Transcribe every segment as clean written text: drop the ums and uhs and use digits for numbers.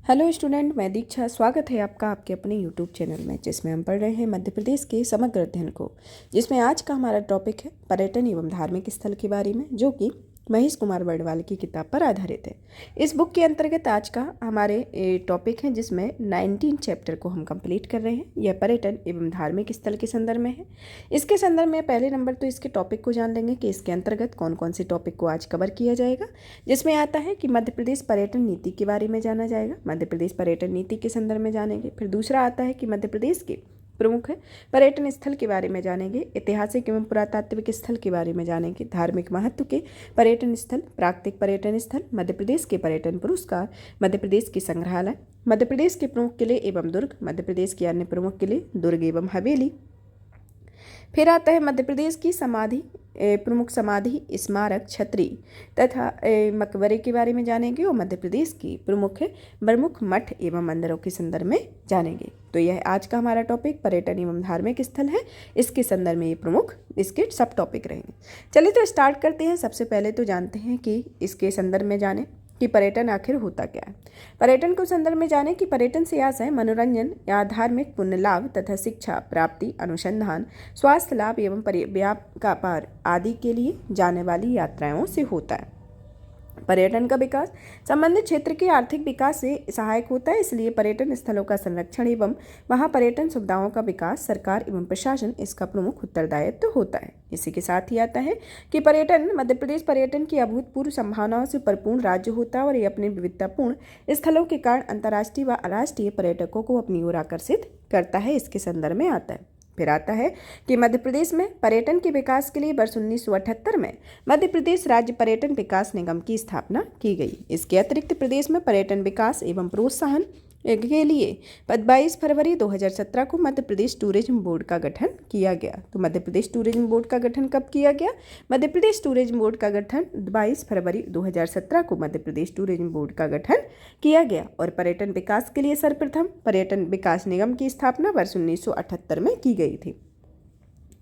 Hello student, मैं दीक्षा। स्वागत है आपका आपके अपने यूट्यूब चैनल में, जिसमें हम पढ़ रहे हैं मध्य प्रदेश के समग्र अध्ययन को। जिसमें आज का हमारा टॉपिक है पर्यटन एवं धार्मिक स्थल के बारे में, जो कि महेश कुमार बर्णवाल की किताब पर आधारित है। इस बुक के अंतर्गत आज का हमारे टॉपिक है, जिसमें 19 चैप्टर को हम कंप्लीट कर रहे हैं। यह पर्यटन एवं धार्मिक स्थल के संदर्भ में है। इसके संदर्भ में पहले नंबर तो इसके टॉपिक को जान लेंगे कि इसके अंतर्गत कौन कौन से टॉपिक को आज कवर किया जाएगा। जिसमें आता है कि मध्य प्रदेश पर्यटन नीति के बारे में जाना जाएगा, मध्य प्रदेश पर्यटन नीति के संदर्भ में जानेंगे। फिर दूसरा आता है कि मध्य प्रदेश के प्रमुख पर्यटन स्थल के बारे में जानेंगे, ऐतिहासिक एवं पुरातात्विक स्थल के बारे में जानेंगे, धार्मिक महत्व के पर्यटन स्थल, प्राकृतिक पर्यटन स्थल, मध्य प्रदेश के पर्यटन पुरस्कार, मध्य प्रदेश के संग्रहालय, मध्य प्रदेश के प्रमुख किले एवं दुर्ग, मध्य प्रदेश के अन्य प्रमुख किले, दुर्ग एवं हवेली। फिर आता है मध्य प्रदेश की समाधि, प्रमुख समाधि, स्मारक, छतरी तथा मकबरे के बारे में जानेंगे, और मध्य प्रदेश की प्रमुख मठ एवं मंदिरों के संदर्भ में जानेंगे। तो यह आज का हमारा टॉपिक पर्यटन एवं धार्मिक स्थल है। इसके संदर्भ में ये प्रमुख इसके सब टॉपिक रहेंगे। चलिए तो स्टार्ट करते हैं। सबसे पहले तो जानते हैं कि इसके संदर्भ में जाने कि पर्यटन आखिर होता क्या है। पर्यटन को संदर्भ में जाने कि पर्यटन से आशय मनोरंजन या धार्मिक पुण्य लाभ तथा शिक्षा प्राप्ति, अनुसंधान, स्वास्थ्य लाभ एवं व्यापार आदि के लिए जाने वाली यात्राओं से होता है। पर्यटन का विकास संबंधित क्षेत्र के आर्थिक विकास से सहायक होता है, इसलिए पर्यटन स्थलों का संरक्षण एवं वहां पर्यटन सुविधाओं का विकास सरकार एवं प्रशासन इसका प्रमुख उत्तरदायित्व होता है। इसी के साथ ही आता है कि पर्यटन मध्य प्रदेश पर्यटन की अभूतपूर्व संभावनाओं से परिपूर्ण राज्य होता है, और ये अपने विविधतापूर्ण स्थलों के कारण अंतर्राष्ट्रीय व राष्ट्रीय पर्यटकों को अपनी ओर आकर्षित करता है। इसके संदर्भ में आता है। फिर आता है कि मध्य प्रदेश में पर्यटन के विकास के लिए वर्ष 1978 में मध्य प्रदेश राज्य पर्यटन विकास निगम की स्थापना की गई। इसके अतिरिक्त प्रदेश में पर्यटन विकास एवं प्रोत्साहन के लिए 22 फरवरी 2017 को मध्य प्रदेश टूरिज्म बोर्ड का गठन किया गया। तो मध्य प्रदेश टूरिज्म बोर्ड का गठन कब किया गया? मध्य प्रदेश टूरिज्म बोर्ड का गठन 22 फरवरी 2017 को मध्य प्रदेश टूरिज्म बोर्ड का गठन किया गया। और पर्यटन विकास के लिए सर्वप्रथम पर्यटन विकास निगम की स्थापना वर्ष 1978 में की गई थी।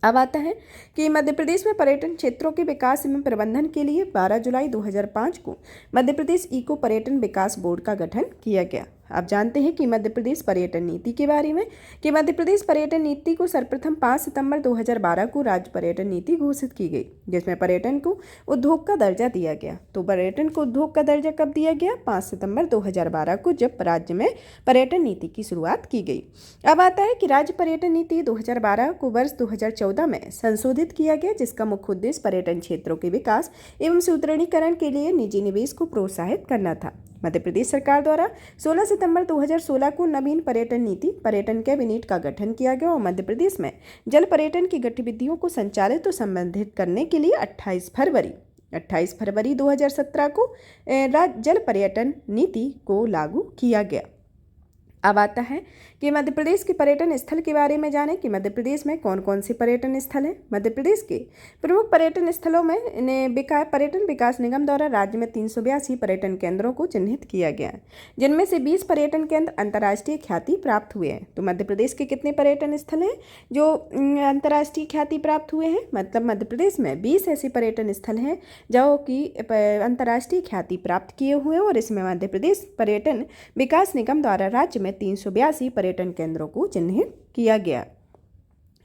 अब आता है कि मध्य प्रदेश में पर्यटन क्षेत्रों के विकास एवं प्रबंधन के लिए 12 जुलाई 2005 को मध्य प्रदेश इको पर्यटन विकास बोर्ड का गठन किया गया। आप जानते हैं कि मध्य प्रदेश पर्यटन नीति के बारे में कि मध्य प्रदेश पर्यटन नीति को सर्वप्रथम 5 सितंबर 2012 को राज्य पर्यटन नीति घोषित की गई, जिसमें पर्यटन को उद्योग का दर्जा दिया गया। तो पर्यटन को उद्योग का दर्जा कब दिया गया? 5 सितंबर 2012 को, जब राज्य में पर्यटन नीति की शुरुआत की गई। अब आता है कि राज्य पर्यटन नीति 2012 को वर्ष 2014 में संशोधित किया गया, जिसका मुख्य उद्देश्य पर्यटन क्षेत्रों के विकास एवं सुदृढ़ीकरण के लिए निजी निवेश को प्रोत्साहित करना था। मध्य प्रदेश सरकार द्वारा 16 सितंबर 2016 को नवीन पर्यटन नीति पर्यटन कैबिनेट का गठन किया गया, और मध्य प्रदेश में जल पर्यटन की गतिविधियों को संचालित और संबंधित करने के लिए 28 फरवरी 2017 को जल पर्यटन नीति को लागू किया गया। अब आता है कि मध्य प्रदेश के पर्यटन स्थल के बारे में जानें कि मध्य प्रदेश में कौन कौन से पर्यटन स्थल हैं। मध्य प्रदेश के प्रमुख पर्यटन स्थलों में पर्यटन विकास निगम द्वारा राज्य में 382 पर्यटन केंद्रों को चिन्हित किया गया है, जिनमें से 20 पर्यटन केंद्र अंतर्राष्ट्रीय ख्याति प्राप्त हुए हैं। तो मध्य प्रदेश के कितने पर्यटन स्थल हैं जो अंतर्राष्ट्रीय ख्याति प्राप्त हुए हैं? मतलब मध्य प्रदेश में 20 ऐसे पर्यटन स्थल हैं जो कि अंतर्राष्ट्रीय ख्याति प्राप्त किए हुए हैं, और इसमें मध्य प्रदेश पर्यटन विकास निगम द्वारा राज्य में 382 पर्यटन केंद्रों को चिन्हित किया गया।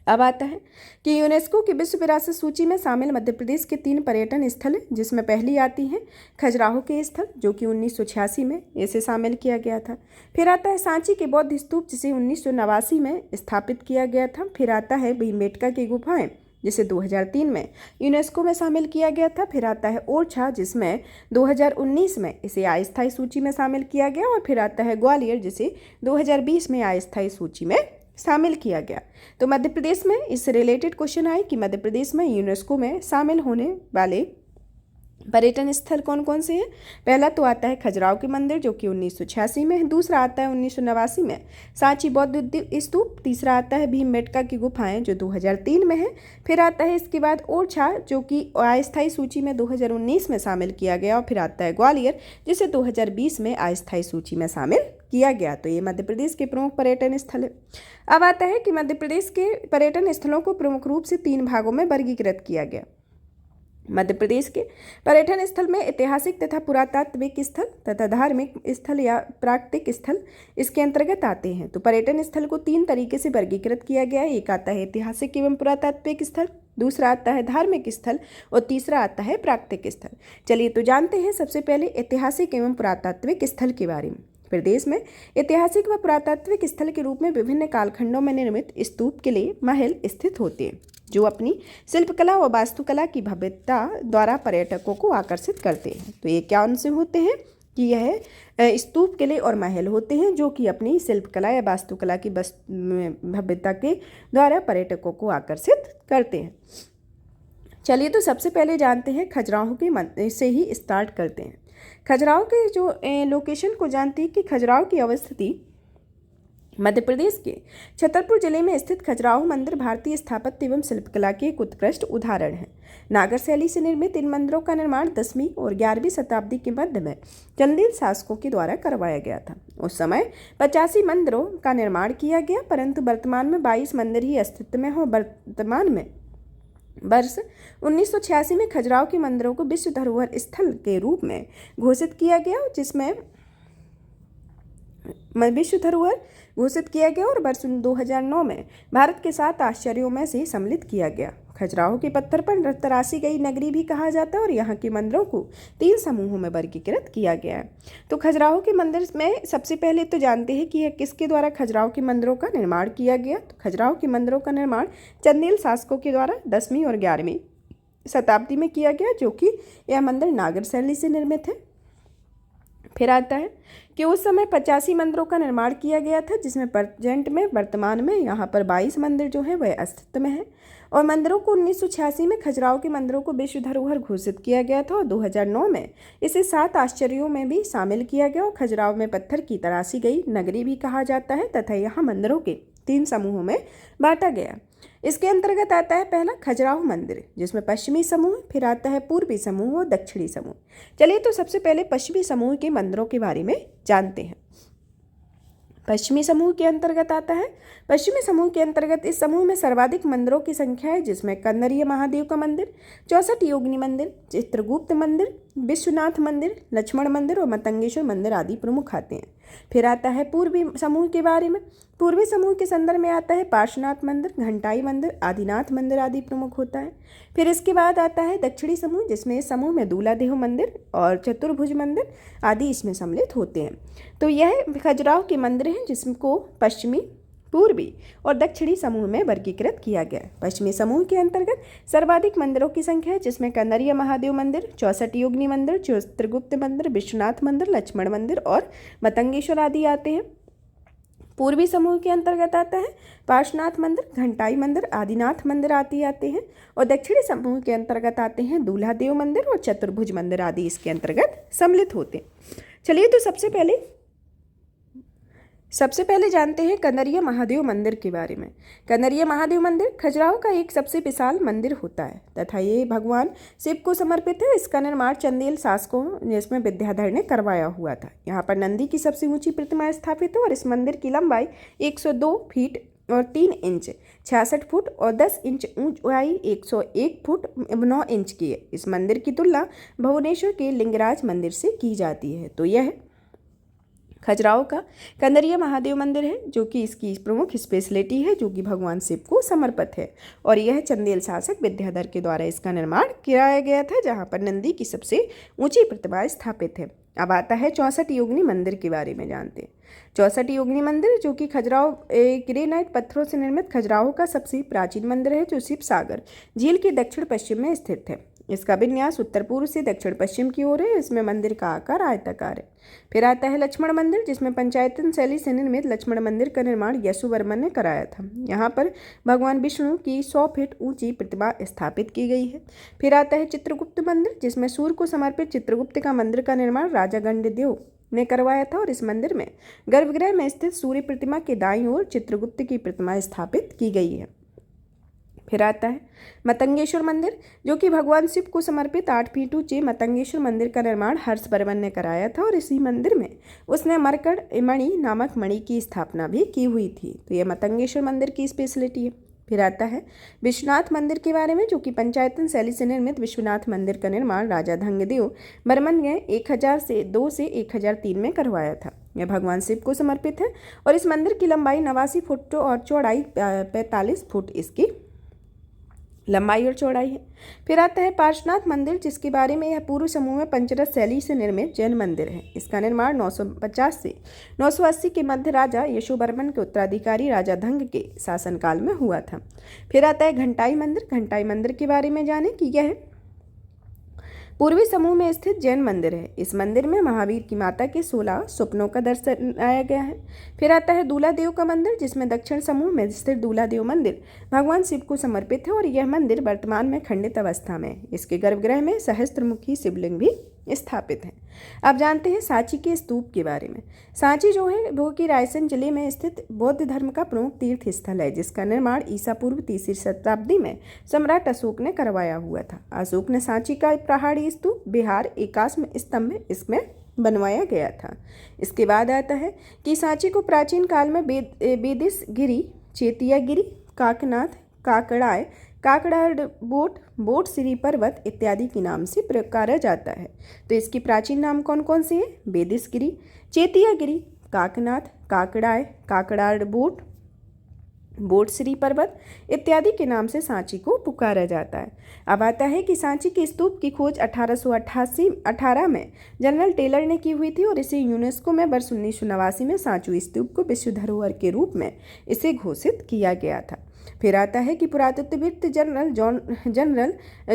अब आता है कि यूनेस्को की विश्व विरासत सूची में शामिल मध्य प्रदेश के 3 पर्यटन स्थल हैं, जिसमें पहली आती है खजुराहो के स्थल, जो कि 1986 में इसे शामिल किया गया था। फिर आता है सांची के बौद्ध स्तूप, जिसे 1989 में स्थापित किया गया था। फिर आता है भीमबेटका की गुफाएं, जिसे 2003 में यूनेस्को में शामिल किया गया था। फिर आता है ओरछा, जिसमें 2019 में इसे अस्थायी सूची में शामिल किया गया। और फिर आता है ग्वालियर, जिसे 2020 में अस्थायी सूची में शामिल किया गया। तो मध्य प्रदेश में इससे रिलेटेड क्वेश्चन आए कि मध्य प्रदेश में यूनेस्को में शामिल होने वाले पर्यटन स्थल कौन कौन से हैं। पहला तो आता है खजुराहो के मंदिर, जो कि 1986 में है। दूसरा आता है 1989 में सांची बौद्ध स्तूप। तीसरा आता है भीमबेटका की गुफाएं, जो 2003 में है। फिर आता है इसके बाद ओरछा, जो कि अस्थायी सूची में 2019 में शामिल किया गया। और फिर आता है ग्वालियर, जिसे 2020 में अस्थायी सूची में शामिल किया गया। तो ये मध्य प्रदेश के प्रमुख पर्यटन स्थल है। अब आता है कि मध्य प्रदेश के पर्यटन स्थलों को प्रमुख रूप से 3 भागों में वर्गीकृत किया गया। मध्य प्रदेश के पर्यटन स्थल में ऐतिहासिक तथा पुरातात्विक स्थल तथा धार्मिक स्थल या प्राकृतिक स्थल इसके अंतर्गत आते हैं। तो पर्यटन स्थल को 3 तरीके से वर्गीकृत किया गया है। एक आता है ऐतिहासिक एवं पुरातात्विक स्थल, दूसरा आता है धार्मिक स्थल और तीसरा आता है प्राकृतिक स्थल। चलिए तो जानते हैं सबसे पहले ऐतिहासिक एवं पुरातात्विक स्थल के बारे में। प्रदेश में ऐतिहासिक व पुरातात्विक स्थल के रूप में विभिन्न कालखंडों में निर्मित स्तूप, किले, महल स्थित होते हैं जो अपनी शिल्पकला व वास्तुकला की भव्यता द्वारा पर्यटकों को आकर्षित करते हैं। तो ये क्या उनसे होते हैं कि यह स्तूप, किले और महल होते हैं जो कि अपनी शिल्पकला या वास्तुकला की भव्यता के द्वारा पर्यटकों को आकर्षित करते हैं। चलिए तो सबसे पहले जानते हैं खजुराहो के से ही स्टार्ट करते हैं। खजुराहो के जो लोकेशन को जानते हैं कि खजुराहो की अवस्थिति मध्य प्रदेश के छतरपुर जिले में स्थित खजुराहो मंदिर भारतीय स्थापत्य एवं शिल्पकला के एक उत्कृष्ट उदाहरण है। नागर शैली से निर्मित इन मंदिरों का निर्माण 10वीं और 11वीं शताब्दी के मध्य में चंदेल शासकों के द्वारा करवाया गया था। उस समय 85 मंदिरों का निर्माण किया गया, परंतु वर्तमान में 22 मंदिर ही अस्तित्व में हो। वर्तमान में वर्ष 1986 में खजुराहो के मंदिरों को विश्व धरोहर स्थल के रूप में घोषित किया गया, जिसमें विश्व धरोहर घोषित किया गया और वर्ष 2009 में भारत के 7 आश्चर्यों में से सम्मिलित किया गया। खजुराहो के पत्थर पर तराशी गई नगरी भी कहा जाता है और यहाँ के मंदिरों को 3 समूहों में वर्गीकृत किया गया है। तो खजुराहो के मंदिर में सबसे पहले तो जानते हैं कि यह किसके द्वारा खजुराहो के मंदिरों का निर्माण किया गया। तो खजुराहो के मंदिरों का निर्माण चंदेल शासकों के द्वारा 10वीं और 11वीं शताब्दी में किया गया, जो कि यह मंदिर नागर शैली से निर्मित है। फिर आता है कि उस समय 85 मंदिरों का निर्माण किया गया था, जिसमें वर्तमान में यहाँ पर 22 मंदिर जो है वह अस्तित्व में है। और मंदिरों को 1986 में खजुराहो के मंदिरों को विश्व धरोहर घोषित किया गया था और 2009 में इसे 7 आश्चर्यों में भी शामिल किया गया और खजुराहो में पत्थर की तराशी गई नगरी भी कहा जाता है तथा यहाँ मंदिरों के 3 समूहों में बांटा गया। इसके अंतर्गत आता है पहला खजुराहो मंदिर, जिसमें पश्चिमी समूह, फिर आता है पूर्वी समूह और दक्षिणी समूह। चलिए तो सबसे पहले पश्चिमी समूह के मंदिरों के बारे में जानते हैं। पश्चिमी समूह के अंतर्गत आता है, पश्चिमी समूह के अंतर्गत इस समूह में सर्वाधिक मंदिरों की संख्या है, जिसमें कंदरिय महादेव का मंदिर, 64 योगिनी मंदिर, चित्रगुप्त मंदिर, विश्वनाथ मंदिर, लक्ष्मण मंदिर और मतंगेश्वर मंदिर आदि प्रमुख आते हैं। फिर आता है पूर्वी समूह के बारे में। पूर्वी समूह के संदर्भ में आता है पार्श्वनाथ मंदिर, घंटाई मंदिर, आदिनाथ मंदिर आदि प्रमुख होता है। फिर इसके बाद आता है दक्षिणी समूह, जिसमें इस समूह में दूलादेव मंदिर और चतुर्भुज मंदिर आदि इसमें सम्मिलित होते हैं। तो यह खजुराहो के मंदिर हैं जिसको पश्चिमी, पूर्वी और दक्षिणी समूह में वर्गीकृत किया गया है। पश्चिमी समूह के अंतर्गत सर्वाधिक मंदिरों की संख्या है, जिसमें कंदरिया महादेव मंदिर, 64 योगिनी मंदिर, चित्रगुप्त मंदिर, विश्वनाथ मंदिर, लक्ष्मण मंदिर और मतंगेश्वर आदि आते हैं। पूर्वी समूह के अंतर्गत आता है पार्श्वनाथ मंदिर, घंटाई मंदिर, आदिनाथ मंदिर आदि आते हैं और दक्षिणी समूह के अंतर्गत आते हैं दूल्हादेव मंदिर और चतुर्भुज मंदिर आदि इसके अंतर्गत सम्मिलित होते हैं। चलिए तो सबसे पहले जानते हैं कंदरिया महादेव मंदिर के बारे में। कंदरिया महादेव मंदिर खजुराहो का एक सबसे विशाल मंदिर होता है तथा ये भगवान शिव को समर्पित है। इसका निर्माण चंदेल शासकों जिसमें विद्याधर ने करवाया हुआ था। यहाँ पर नंदी की सबसे ऊंची प्रतिमा स्थापित है और इस मंदिर की लंबाई 102 फीट और 3 इंच 66 फुट और 10 इंच ऊंचाई 101 फुट 9 इंच की है। इस मंदिर की तुलना भुवनेश्वर के लिंगराज मंदिर से की जाती है। तो यह खजुराहो का कंदरिया महादेव मंदिर है, जो कि इसकी प्रमुख स्पेशलिटी है, जो कि भगवान शिव को समर्पित है और यह चंदेल शासक विद्याधर के द्वारा इसका निर्माण किया गया था, जहाँ पर नंदी की सबसे ऊंची प्रतिमा स्थापित है। अब आता है 64 योगिनी मंदिर के बारे में जानते हैं। 64 योगिनी मंदिर जो कि खजुराहो ग्रेनाइट पत्थरों से निर्मित खजुराहो का सबसे प्राचीन मंदिर है, जो शिव सागर झील के दक्षिण पश्चिम में स्थित है। इसका विन्यास उत्तर पूर्व से दक्षिण पश्चिम की ओर है। इसमें मंदिर का आकार आयताकार है। फिर आता है लक्ष्मण मंदिर, जिसमें पंचायतन शैली से निर्मित लक्ष्मण मंदिर का निर्माण यशुवर्मन ने कराया था। यहाँ पर भगवान विष्णु की 100 फीट ऊंची प्रतिमा स्थापित की गई है। फिर आता है चित्रगुप्त मंदिर, जिसमें सूर्य को समर्पित चित्रगुप्त का मंदिर का निर्माण राजा गंडदेव ने करवाया था और इस मंदिर में गर्भगृह में स्थित सूर्य प्रतिमा के दाईं ओर चित्रगुप्त की प्रतिमा स्थापित की गई है। फिर आता है मतंगेश्वर मंदिर, जो कि भगवान शिव को समर्पित 8 फीट ऊंचे मतंगेश्वर मंदिर का निर्माण हर्षवर्मन ने कराया था और इसी मंदिर में उसने मरकड़ मणि नामक मणि की स्थापना भी की हुई थी। तो यह मतंगेश्वर मंदिर की स्पेशलिटी है। फिर आता है विश्वनाथ मंदिर के बारे में, जो कि पंचायतन शैली से निर्मित विश्वनाथ मंदिर का निर्माण राजा धंगदेव बर्मन ने 1002 से 1003 में करवाया था। यह भगवान शिव को समर्पित है और इस मंदिर की लंबाई 89 फुट और चौड़ाई 45 फुट इसकी लंबाई और चौड़ाई है। फिर आता है पार्श्वनाथ मंदिर, जिसके बारे में यह पूर्व समूह में पंचरथ शैली से निर्मित जैन मंदिर है। इसका निर्माण 950 से 980 के मध्य राजा यशोवर्मन के उत्तराधिकारी राजा धंग के शासनकाल में हुआ था। फिर आता है घंटाई मंदिर। घंटाई मंदिर के बारे में जाने कि यह पूर्वी समूह में स्थित जैन मंदिर है। इस मंदिर में महावीर की माता के 16 स्वप्नों का दर्शाया गया है। फिर आता है दूलादेव का मंदिर, जिसमें दक्षिण समूह में स्थित दूलादेव मंदिर भगवान शिव को समर्पित है और यह मंदिर वर्तमान में खंडित अवस्था में है। इसके गर्भगृह में सहस्त्रमुखी शिवलिंग भी स्थापित है। अब जानते हैं सांची के स्तूप के बारे में। सांची जो है वो कि रायसेन जिले में स्थित बौद्ध धर्म का प्रमुख तीर्थ स्थल है, जिसका निर्माण ईसा पूर्व 3री शताब्दी में सम्राट अशोक ने करवाया हुआ था। अशोक ने सांची का पहाड़ी स्तूप बिहार एकाश्म स्तंभ में इसमें बनवाया गया था। इसके बाद आता है कि सांची को प्राचीन काल में बेदिस गिरी, चेतिया गिरी, काकनाथ, काकड़ाय, बोट श्री पर्वत इत्यादि के नाम से पुकारा जाता है। तो इसकी प्राचीन नाम कौन कौन से हैं? बेदिसगिरी, चेतियागिरी, काकनाथ, काकड़ाय, बोट श्री पर्वत इत्यादि के नाम से सांची को पुकारा जाता है। अब आता है कि सांची के स्तूप की खोज 1818 में जनरल टेलर ने की हुई थी और इसे यूनेस्को में वर्ष 1989 में सांची स्तूप को विश्व धरोहर के रूप में इसे घोषित किया गया था। फिर आता है कि पुरातत्वविद जनरल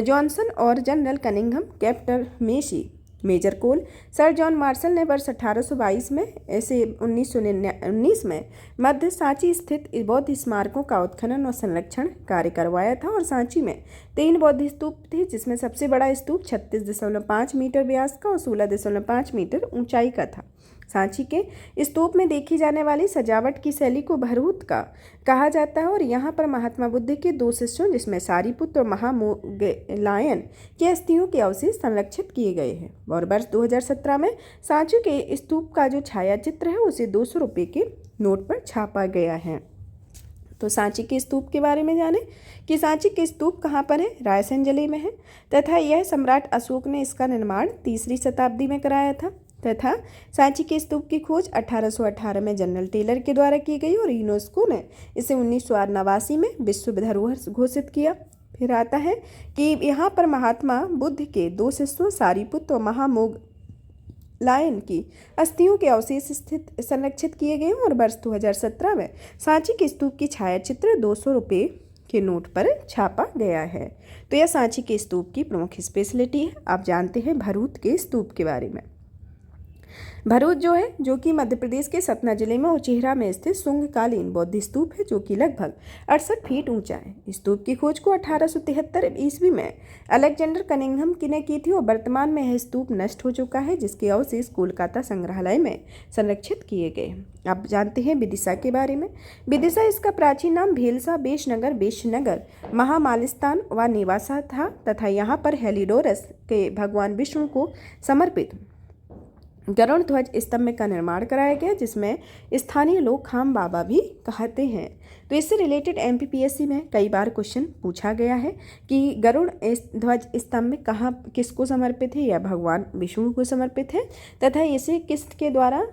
जॉनसन और जनरल कनिंघम, कैप्टन मेजर कोल, सर जॉन मार्शल ने वर्ष 1822 में ऐसे 1919 में मध्य सांची स्थित बौद्ध स्मारकों का उत्खनन और संरक्षण कार्य करवाया था और सांची में 3 बौद्ध स्तूप थे, जिसमें सबसे बड़ा स्तूप 36.5 मीटर व्यास का और 16.5 मीटर ऊंचाई का था। सांची के स्तूप में देखी जाने वाली सजावट की शैली को भरूत का कहा जाता है और यहाँ पर महात्मा बुद्ध के 2 शिष्यों, जिसमें सारीपुत्र और महामोगलायन की अस्थियों के अवशेष संरक्षित किए गए हैं। और वर्ष 2017 में सांची के स्तूप का जो छायाचित्र है उसे 200 रुपये के नोट पर छापा गया है। तो सांची के स्तूप के बारे में जाने कि सांची के स्तूप कहाँ पर है? रायसेन जिले में है तथा यह सम्राट अशोक ने इसका निर्माण 3री शताब्दी में कराया था तथा सांची के स्तूप की खोज 1818 में जनरल टेलर के द्वारा की गई और यूनेस्को ने इसे 1989 में विश्व धरोहर घोषित किया। फिर आता है कि यहाँ पर महात्मा बुद्ध के 2 शिष्यों सारीपुत्र और महामोगलायन की अस्थियों के अवशेष स्थित संरक्षित किए गए और वर्ष 2017 में सांची के स्तूप की छायाचित्र 200 रुपये के नोट पर छापा गया है। तो यह सांची के स्तूप की प्रमुख स्पेशलिटी है। आप जानते हैं भरूत के स्तूप के बारे में। भरूच जो है जो कि मध्य प्रदेश के सतना जिले में उचेहरा में स्थित शुंगकालीन बौद्ध स्तूप है, जो कि लगभग 68 फीट ऊंचा है। स्तूप की खोज को 1873 ईस्वी में अलेक्जेंडर कनिंघम ने की थी और वर्तमान में यह स्तूप नष्ट हो चुका है, जिसके अवशेष कोलकाता संग्रहालय में संरक्षित किए गए। अब जानते हैं विदिशा के बारे में। विदिशा इसका प्राचीन नाम भेलसा, बेशनगर, महामालिस्तान व निवासा था तथा यहाँ पर हेलिडोरस के भगवान विष्णु को समर्पित गरुड़ ध्वज स्तंभ का निर्माण कराया गया, जिसमें स्थानीय लोग खाम बाबा भी कहते हैं। तो इससे रिलेटेड MPPSC में कई बार क्वेश्चन पूछा गया है कि गरुड़ ध्वज स्तंभ कहाँ किसको समर्पित है? यह भगवान विष्णु को समर्पित है तथा इसे किसके द्वारा?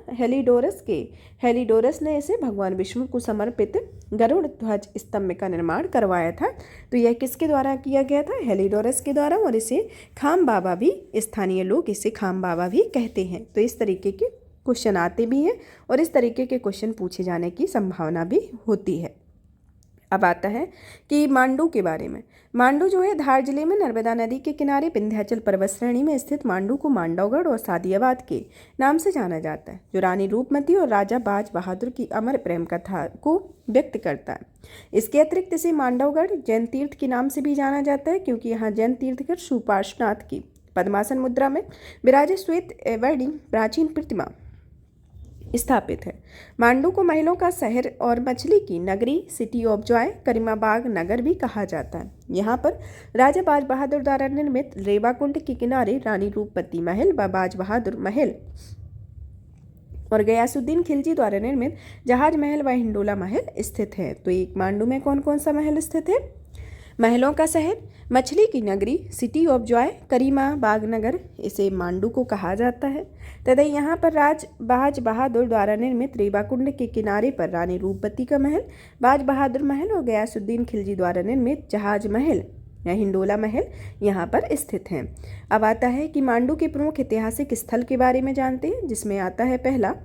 हेलिडोरस ने इसे भगवान विष्णु को समर्पित गरुड़ ध्वज स्तंभ का निर्माण करवाया था। तो यह किसके द्वारा किया गया था? हेलिडोरस के द्वारा। और इसे खाम बाबा भी, स्थानीय लोग इसे खाम बाबा भी कहते हैं। तो इस तरीके के क्वेश्चन आते भी हैं और इस तरीके के क्वेश्चन पूछे जाने की संभावना भी होती है। अब आता है कि मांडू के बारे में। मांडू जो है धार जिले में नर्मदा नदी के किनारे विंध्याचल पर्वत श्रेणी में स्थित मांडू को मांडवगढ़ और सादियाबाद के नाम से जाना जाता है, जो रानी रूपमती और राजा बाज बहादुर की अमर प्रेम कथा को व्यक्त करता है। इसके अतिरिक्त इसे मांडवगढ़ जैन तीर्थ के नाम से भी जाना जाता है, क्योंकि यहाँ जैन तीर्थकर सुपार्श्वनाथ की पद्मासन मुद्रा में विराजे श्वेत वर्णी प्राचीन प्रतिमा स्थापित है। मांडू को महिलों का शहर और मछली की नगरी, सिटी ऑफ जॉय, करीमाबाग नगर भी कहा जाता है। यहाँ पर राजा बाज बहादुर द्वारा निर्मित रेवा कुंड के किनारे रानी रूपमती महल व बाज बहादुर महल और गयासुद्दीन खिलजी द्वारा निर्मित जहाज महल व हिंडोला महल स्थित है। तो एक मांडू में कौन कौन सा महल स्थित है? महलों का शहर, मछली की नगरी, सिटी ऑफ जॉय, करीमाबाग नगर, इसे मांडू को कहा जाता है। तथा यहाँ पर राज बाज बहादुर द्वारा निर्मित रेवाकुंड के किनारे पर रानी रूपवती का महल, बाज बहादुर महल और गयासुद्दीन खिलजी द्वारा निर्मित जहाज महल या हिंडोला महल यहाँ पर स्थित हैं। अब आता है कि मांडू के प्रमुख ऐतिहासिक स्थल के बारे में जानते हैं, जिसमें आता है पहला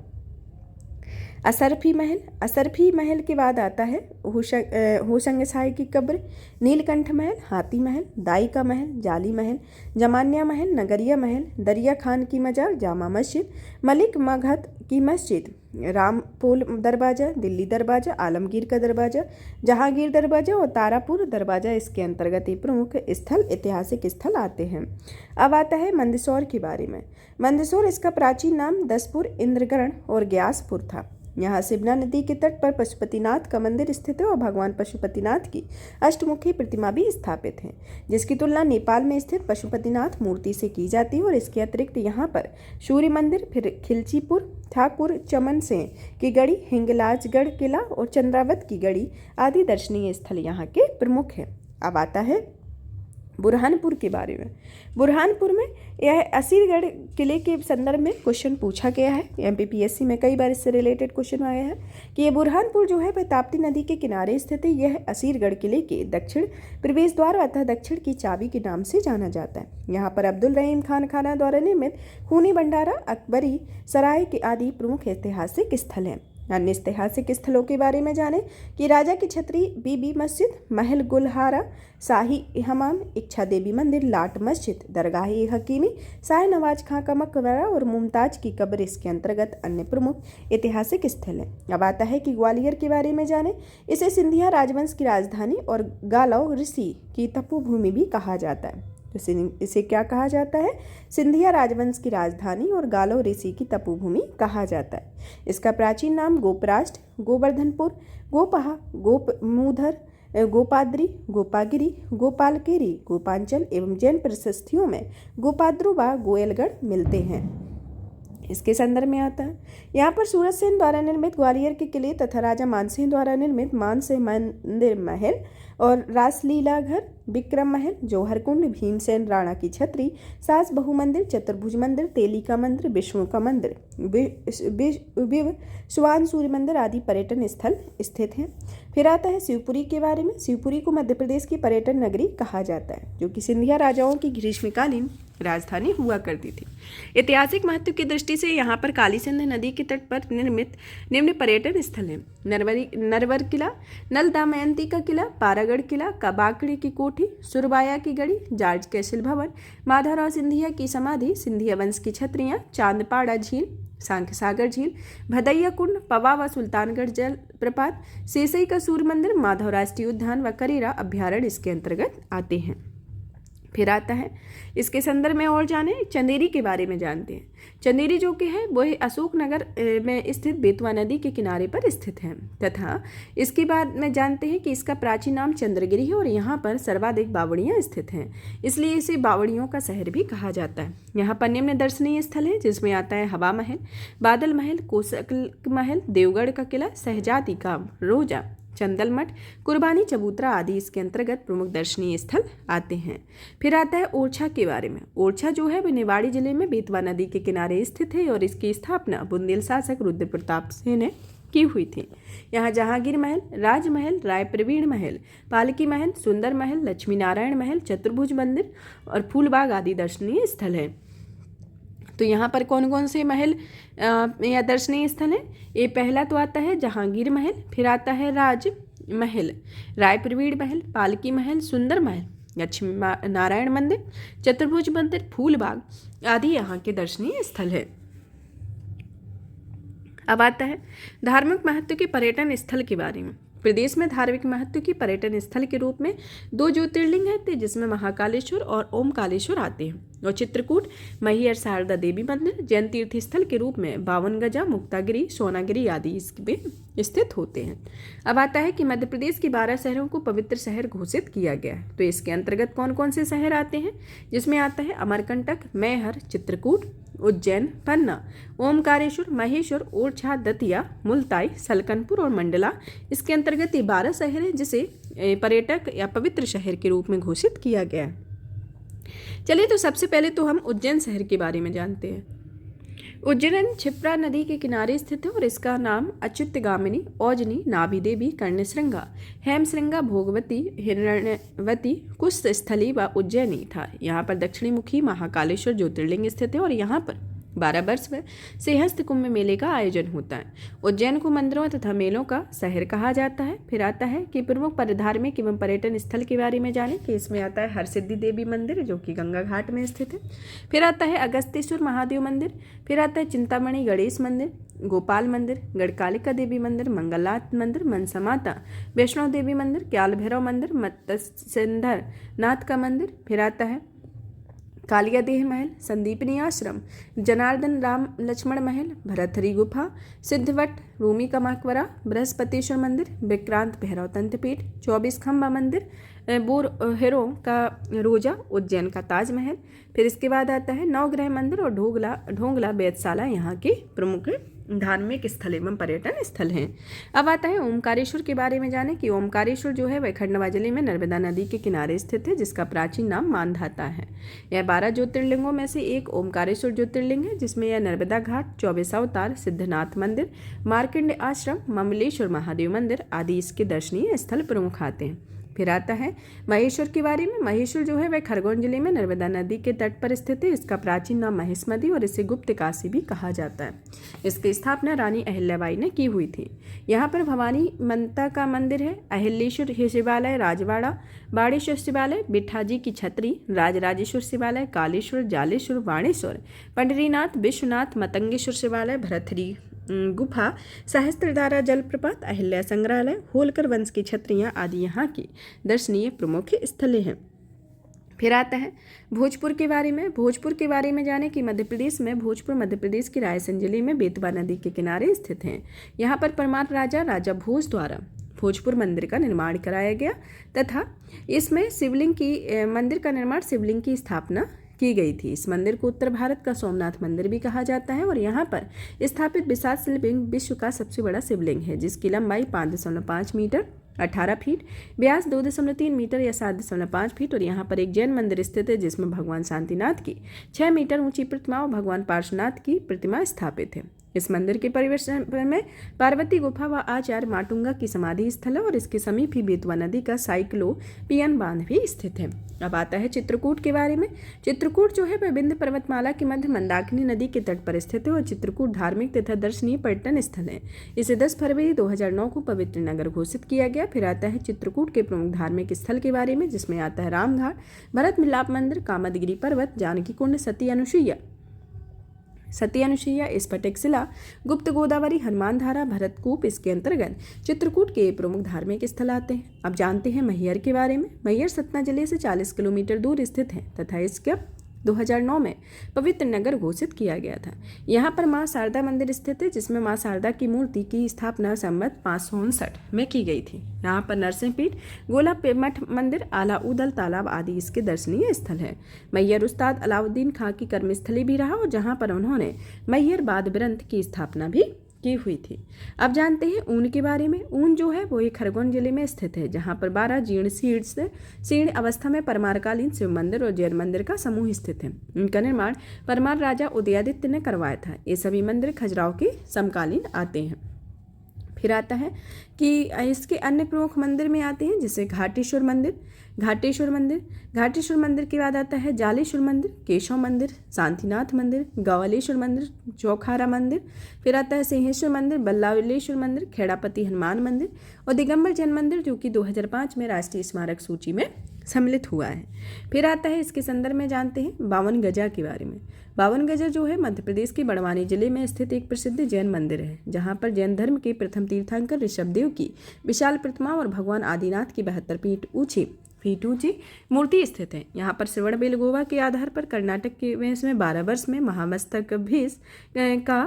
असरफी महल। असरफी महल के बाद आता है होशंगसाई की कब्र, नीलकंठ महल, हाथी महल, दाई का महल, जाली महल, जमानिया महल, नगरिया महल, दरिया खान की मजार, जामा मस्जिद, मलिक मगध की मस्जिद, रामपोल दरवाज़ा, दिल्ली दरवाज़ा, आलमगीर का दरवाज़ा, जहांगीर दरवाज़ा और तारापुर दरवाज़ा इसके अंतर्गत ये प्रमुख स्थल ऐतिहासिक स्थल आते हैं। अब आता है मंदसौर के बारे में। मंदसौर इसका प्राचीन नाम दसपुर, इंद्रगढ़ और ग्यासपुर था। यहाँ सिबना नदी के तट पर पशुपतिनाथ का मंदिर स्थित है और भगवान पशुपतिनाथ की अष्टमुखी प्रतिमा भी स्थापित है, जिसकी तुलना नेपाल में स्थित पशुपतिनाथ मूर्ति से की जाती है। और इसके अतिरिक्त यहाँ पर सूर्य मंदिर, फिर खिलचीपुर, ठाकुर चमन सिंह की गढ़ी, हिंगलाजगढ़ किला और चंद्रावत की गढ़ी आदि दर्शनीय स्थल यहाँ के प्रमुख हैं। अब आता है बुरहानपुर के बारे में। बुरहानपुर में यह असीरगढ़ किले के संदर्भ में क्वेश्चन पूछा गया है। एमपीपीएससी में कई बार इससे रिलेटेड क्वेश्चन आया है कि ये बुरहानपुर जो है वह ताप्ती नदी के किनारे स्थित है। यह असीरगढ़ किले के दक्षिण प्रवेश द्वार अतः दक्षिण की चाबी के नाम से जाना जाता है। यहाँ पर अब्दुल रहीम खान खाना द्वारा निर्मित खूनी भंडारा, अकबरी सराय के आदि प्रमुख ऐतिहासिक स्थल हैं। अन्य ऐतिहासिक स्थलों के बारे में जानें कि राजा की छतरी, बीबी मस्जिद, महल गुलहारा, शाही हमाम, इच्छा देवी मंदिर, लाट मस्जिद, दरगाह हकीमी, शाह नवाज खां का मकबरा और मुमताज की कब्र इसके अंतर्गत अन्य प्रमुख ऐतिहासिक स्थल हैं। अब आता है कि ग्वालियर के बारे में जानें। इसे सिंधिया राजवंश की राजधानी और गालव ऋषि की तपोभूमि भी कहा जाता है। तो इसे क्या कहा जाता है? सिंधिया राजवंश की राजधानी और गालो ऋषि की तपोभूमि कहा जाता है। इसका प्राचीन नाम गोपराष्ट्र, गोवर्धनपुर, गोपहा, गोपमूधर, गोपाद्री, गोपागिरी, गोपालकेरी, गोपांचल एवं जैन प्रशस्तियों में गोपाद्रु व गोयलगढ़ मिलते हैं। इसके संदर्भ में आता है यहाँ पर सूरज सेन द्वारा निर्मित ग्वालियर के किले तथा राजा मानसिंह द्वारा निर्मित मानसिंह मंदिर महल और रासलीला घर, विक्रम महल, जौहर कुंड, भीमसेन राणा की छतरी, सास बहु मंदिर, चतुर्भुज मंदिर, तेली का मंदिर, विष्णु का मंदिर, स्वान सूर्य मंदिर आदि पर्यटन स्थल स्थित हैं। फिर आता है शिवपुरी के बारे में। शिवपुरी को मध्य प्रदेश की पर्यटन नगरी कहा जाता है, जो कि सिंधिया राजाओं की ग्रीष्मकालीन राजधानी हुआ करती थी। ऐतिहासिक महत्व की दृष्टि से यहाँ पर काली सिंध नदी के तट पर निर्मित निम्न पर्यटन स्थल हैं: नरवर किला, नल दमयंती का किला, पारागढ़ किला, काबाकड़ी की कोठी, सुरबाया की गढ़ी, जॉर्ज कैसल भवन, माधवराव सिंधिया की समाधि, सिंधिया वंश की छतरियाँ, चांदपाड़ा झील, सांख्य सागर झील, भदैया कुंड, पवा व सुल्तानगढ़ जल प्रपात, सेसई का सूर्य मंदिर, माधव राष्ट्रीय उद्यान व करेरा अभ्यारण्य इसके अंतर्गत आते हैं। फिर आता है इसके संदर्भ में और जाने चंदेरी के बारे में जानते हैं। चंदेरी जो कि है वह अशोकनगर में स्थित बेतवा नदी के किनारे पर स्थित है तथा इसके बाद में जानते हैं कि इसका प्राचीन नाम चंद्रगिरी है और यहाँ पर सर्वाधिक बावड़ियाँ स्थित हैं, इसलिए इसे बावड़ियों का शहर भी कहा जाता है। यहाँ पर निम्न दर्शनीय स्थल है, जिसमें आता है हवा महल, बादल महल, कोसल महल, देवगढ़ का किला, शहजादी का रोजा, चंदल मठ, कुर्बानी चबूतरा आदि इसके अंतर्गत प्रमुख दर्शनीय स्थल आते हैं। फिर आता है ओरछा के बारे में। ओरछा जो है वह निवाड़ी जिले में बेतवा नदी के किनारे स्थित है और इसकी स्थापना बुंदेल शासक रुद्र प्रताप सिंह ने की हुई थी। यहाँ जहांगीर महल, राजमहल, राय प्रवीण महल, पालकी महल, सुंदर महल, लक्ष्मी नारायण महल, चतुर्भुज मंदिर और फूलबाग आदि दर्शनीय स्थल है। तो यहाँ पर कौन कौन से महल या दर्शनीय स्थल हैं? ये पहला तो आता है जहांगीर महल, फिर आता है राज महल, राय प्रवीण महल, पालकी महल, सुंदर महल, लक्ष्मी नारायण मंदिर, चतुर्भुज मंदिर, फूलबाग आदि यहाँ के दर्शनीय स्थल है। अब आता है धार्मिक महत्व के पर्यटन स्थल के बारे में। प्रदेश में धार्मिक महत्व की पर्यटन स्थल के रूप में 2 ज्योतिर्लिंग हैं, जिसमें महाकालेश्वर और ओमकालेश्वर आते हैं, और चित्रकूट, मैहर शारदा देवी मंदिर जैन तीर्थ स्थल के रूप में 52 गजा, मुक्तागिरी, सोनागिरी आदि इसमें स्थित होते हैं। अब आता है कि मध्य प्रदेश के 12 शहरों को पवित्र शहर घोषित किया गया है। तो इसके अंतर्गत कौन कौन से शहर आते हैं? जिसमें आता है अमरकंटक, मैहर, चित्रकूट, उज्जैन, पन्ना, ओमकारेश्वर, महेश्वर, ओरछा, दतिया, मुल्ताई, सलकनपुर और मंडला। इसके अंतर्गत ये 12 शहर हैं जिसे पर्यटक या पवित्र शहर के रूप में घोषित किया गया है। चलिए तो सबसे पहले तो हम उज्जैन शहर के बारे में जानते हैं। उज्जैन क्षिप्रा नदी के किनारे स्थित है और इसका नाम अच्युतगामिनी, औजनी, नाभि देवी, कर्णश्रृंगा, हेमश्रृंगा, भोगवती, हिरण्यवती, कुशस्थली व उज्जैनी था। यहाँ पर दक्षिणी मुखी महाकालेश्वर ज्योतिर्लिंग स्थित है और यहाँ पर 12 वर्ष से हस्त कुंभ मेले का आयोजन होता है। उज्जैन को मंदिरों तथा मेलों का शहर कहा जाता है। फिर आता है कि प्रमुख धार्मिक एवं पर्यटन स्थल के बारे में जानें कि इसमें आता है हरसिद्धि देवी मंदिर जो कि गंगा घाट में स्थित है। फिर आता है अगस्त्येश्वर महादेव मंदिर। फिर आता है चिंतामणि गणेश मंदिर, गोपाल मंदिर, गढ़कालिका देवी मंदिर, मंगलनाथ मंदिर, मनसा माता, वैष्णो देवी मंदिर, क्याल भैरव मंदिर, मत्स्येंद्र नाथ का मंदिर। फिर आता है कालिया देह महल, संदीपनी आश्रम, जनार्दन राम लक्ष्मण महल, भरथरी गुफा, सिद्धवट, रूमी का मकबरा, बृहस्पतिश्वर मंदिर, विक्रांत भैरव तंत्रपीठ, 24 खंबा मंदिर, बोर हेरो का रोजा, उज्जैन का ताजमहल। फिर इसके बाद आता है नवग्रह मंदिर और ढोंगला वेधशाला यहाँ के प्रमुख धार्मिक स्थल एवं पर्यटन स्थल हैं। अब आता है ओमकारेश्वर के बारे में जाने कि ओमकारेश्वर जो है वह खंडवा जिले में नर्मदा नदी के किनारे स्थित है जिसका प्राचीन नाम मानधाता है। यह 12 ज्योतिर्लिंगों में से एक ओमकारेश्वर ज्योतिर्लिंग है जिसमें यह नर्मदा घाट, 24 अवतार, सिद्धनाथ मंदिर, मार्कंड आश्रम, ममलेश्वर महादेव मंदिर आदि इसके दर्शनीय स्थल प्रमुख आते हैं। फिर आता है महेश्वर के बारे में। महेश्वर जो है वह खरगोन जिले में नर्मदा नदी के तट पर स्थित है। इसका प्राचीन नाम महेशमती और इसे गुप्त काशी भी कहा जाता है। इसकी स्थापना रानी अहिल्याबाई ने की हुई थी। यहाँ पर भवानी माता का मंदिर है, अहिलेश्वर शिवालय, राजवाड़ा, बाड़ेश्वर शिवालय, बिठाजी की छतरी, राजराजेश्वर शिवालय, कालेश्वर, जालेश्वर, बाणेश्वर, पंडरीनाथ, विश्वनाथ, मतंगेश्वर शिवालय, भरथरी गुफा, सहस्त्रधारा जलप्रपात, अहिल्या संग्रहालय, होलकर वंश की छतरियाँ आदि यहाँ की दर्शनीय प्रमुख स्थलें हैं। फिर आता है भोजपुर के बारे में। भोजपुर के बारे में जाने कि मध्य प्रदेश में भोजपुर मध्य प्रदेश के रायसेन जिले में बेतवा नदी के किनारे स्थित हैं। यहाँ पर परमार राजा भोज द्वारा भोजपुर मंदिर का निर्माण कराया गया तथा इसमें मंदिर का निर्माण शिवलिंग की स्थापना की गई थी। इस मंदिर को उत्तर भारत का सोमनाथ मंदिर भी कहा जाता है और यहाँ पर स्थापित विशाल शिवलिंग विश्व का सबसे बड़ा शिवलिंग है जिसकी लंबाई 5.5 मीटर 18 फीट, व्यास 2.3 मीटर या 7.5 फीट और यहाँ पर एक जैन मंदिर स्थित है जिसमें भगवान शांतिनाथ की 6 मीटर ऊंची प्रतिमा और भगवान पार्श्वनाथ की प्रतिमा स्थापित है। इस मंदिर के परिसर में पार्वती गुफा व आचार्य माटुंगा की समाधि स्थल है और इसके समीप ही बेतवा नदी का साइक्लोपियन बांध भी स्थित है। अब आता है चित्रकूट के बारे में। चित्रकूट जो है वह विंध्य पर्वतमाला के मध्य मंदाकिनी नदी के तट पर स्थित है और चित्रकूट धार्मिक तथा दर्शनीय पर्यटन स्थल है। इसे 10 फरवरी 2009 को पवित्र नगर घोषित किया गया। फिर आता है चित्रकूट के प्रमुख धार्मिक स्थल के बारे में जिसमें आता है रामघाट, भरत मिलाप मंदिर, कामदगिरी पर्वत, जानकी कुंड, सती अनुसुईया, स्फटिक शिला, गुप्त गोदावरी, हनुमान धारा, भरतकूप इसके अंतर्गत चित्रकूट के प्रमुख धार्मिक स्थल आते हैं। अब जानते हैं मैहर के बारे में। मैहर सतना जिले से 40 किलोमीटर दूर स्थित है तथा इसका 2009 में पवित्र नगर घोषिट किया गया था। यहाँ पर माँ शारदा मंदिर स्थित है जिसमें माँ शारदा की मूर्ति की स्थापना संवत 559 में की गई थी। यहाँ पर नरसिंहपीठ, गोला मठ मंदिर, आला उदल तालाब आदि इसके दर्शनीय स्थल है। मैहर उस्ताद अलाउद्दीन खां की कर्मस्थली भी रहा और जहाँ पर उन्होंने मैहर बाद ग्रंथ की स्थापना भी की हुई थी। अब जानते हैं ऊन के बारे में। ऊन जो है वो एक खरगोन जिले में स्थित है जहाँ पर 12 जीर्ण अवस्था में परमारकालीन शिव मंदिर और जैन मंदिर का समूह स्थित है। इनका निर्माण परमार राजा उदयादित्य ने करवाया था। ये सभी मंदिर खजुराहो के समकालीन आते हैं। फिर आता है कि इसके अन्य प्रमुख मंदिर में आते हैं जैसे घाटेश्वर मंदिर के बाद आता है जालेश्वर मंदिर, केशव मंदिर, शांतिनाथ मंदिर, गवालेश्वर मंदिर, चौखारा मंदिर। फिर आता है सिंहेश्वर मंदिर, बल्लावलेश्वर मंदिर, खेड़ापति हनुमान मंदिर और दिगंबर जैन मंदिर जो कि 2005 में राष्ट्रीय स्मारक सूची में सम्मिलित हुआ है। फिर आता है इसके संदर्भ में जानते हैं 52 गजा के बारे में। 52 गजा जो है मध्य प्रदेश के बड़वानी जिले में स्थित एक प्रसिद्ध जैन मंदिर है जहाँ पर जैन धर्म के प्रथम तीर्थंकर ऋषभदेव की विशाल प्रतिमा और भगवान आदिनाथ की 72 फीट ऊंची मूर्ति स्थित है। यहाँ पर श्रवण बेलगोवा के आधार पर कर्नाटक के वेश में 12 वर्ष में महामस्तकाभिषेक का